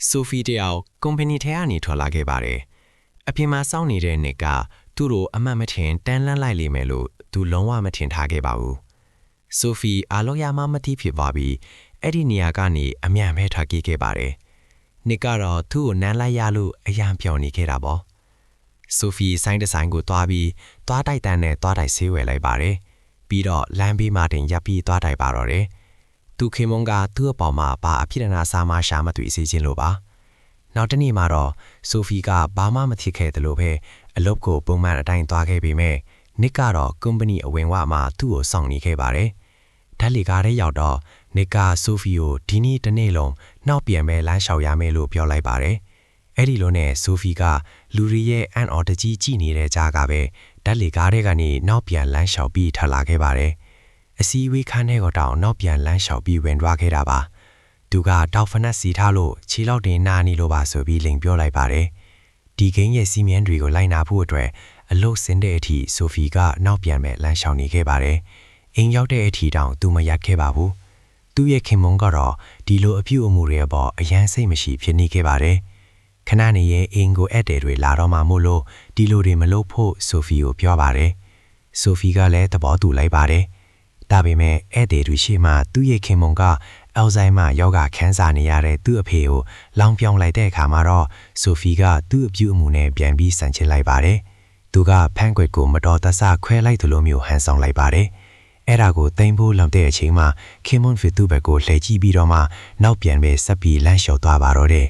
ဆိုဖီတယောက်ကုမ္ပဏီထဲကနေထွက်လာခဲ့ပါတယ်အပြင်မှာစောင့်နေတဲ့နစ်ကသူ့ကိုအမှတ်မထင်တန်းလန်းလိုက်လိမ့်မယ်လို့သူလုံးဝမထင်ထားခဲ့ပါဘူးဆိုဖီအားလုံးရမှမသိဖြစ်သွားပြီးအဲ့ဒီနေရာကနေအမြန်ပဲထွက်ပြေးခဲ့ပါတယ်နစ်ကတော့သူ့ကိုနမ်းလိုက်ရလို့အယံပြောင်းနေခဲ့တာပေါ့ဆိုဖီဆိုင်တစ်ဆိုင်ကိုတွားပြီးတွားတိုက်တန်းနဲ့တွားတိုက်ဆေးဝယ်လိုက်ပါတယ်ပြီးတော့လမ်းဘေးမှာတင်ရပ်ပြီးတွားတိုက်ပါတော့တယ်သူခင်မုန်းကသူ့အပေါ်မှာဘာအဖြစ်အနာစားမှရှာမတွေ့စေခြင်းလို့ပါနောက်တနေ့မှာတော့ဆိုဖီကဘာမှမဖြစ်ခဲ့တယ်လို့ပဲအလုပ်ကိုပုံမှန်အတိုင်းသွားခဲ့ပေမဲ့နစ်ကတော့ကုမ္ပဏီအဝင်ဝမှာသူ့ကိုစောင့်နေခဲ့ပါတယ်ဓာတ်လီကားထဲရောက်တော့နစ်ကဆိုဖီကိုဒီနေ့တစ်နေ့လုံးနောက်ပြန်ပဲလမ်းလျှောက်ရမယ်လို့ပြောလိုက်ပါတယ်အဲ့ဒီလိုနဲ့ဆိုဖီကလူရီရဲ့အန်အော်တကြီးကြည့်နေတဲ့ကြားကပဲဓာတ်လီကားထဲကနေနောက်ပြန်လမ်းလျှောက်ပြီးထလာခဲ့ပါတယ်အစည်းအဝေးခန်းထဲကတောင်နောက်ပြန်လမ်းလျှောက်ပြီးဝင်သွားခဲ့တာပါသူကတောက်ဖနက်စီထားလို့ခြေလောက်တင်နာနေလို့ပါဆိုပြီးလိန်ပြောလိုက်ပါတယ်ဒီဂိမ်းရဲ့စီမင်းတွေကိုလိုက်နာဖို့အတွက်အလုတ်စင်းတဲ့အထိဆိုဖီကနောက်ပြန်မဲ့လမ်းလျှောက်နေခဲ့ပါတယ်အိမ်ရောက်တဲ့အထိတောင်သူမရက်ခဲ့ပါဘူးသူ့ရဲ့ခင်မုန်းကတော့ဒီလိုအပြုအမူတွေအပေါ်အယမ်းစိတ်မရှိဖြစ်နေခဲ့ပါတယ်ခဏနေရင်အင်ကိုဧည့်သည်တွေလာတော့မှမို့လို့ဒီလိုတွေမလုပ်ဖို့ဆိုဖီကိုပြောပါတယ်ဆိုဖီကလည်းသဘောတူလိုက်ပါတယ်ဒါပေမဲ့ဧည့်သည်တွေရှိမှသူ့ရဲ့ခင်မုန်းကအယ်ဇိုင်မာယောဂခန်းစားနေရတဲ့သူ့အဖေကိုလောင်ပြောင်လိုက်တဲ့အခါမှာတော့ဆိုဖီကသူ့အပြုအမူနဲ့ပြန်ပြီးဆန့်ကျင်လိုက်ပါတယ်သူကဖန်ကွက်ကိုမတော်တဆခွဲလိုက်သလိုမျိုးဟန်ဆောင်လိုက်ပါတယ်အဲ့ဒါကိုတိမ်ဖို့လောက်တဲ့အချိန်မှာခင်မွန်ဖီသူ့ဘက်ကိုလှည့်ကြည့်ပြီးတော့မှနောက်ပြန်ပဲဆက်ပြီးလမ်းလျှောက်သွားပါတော့တယ်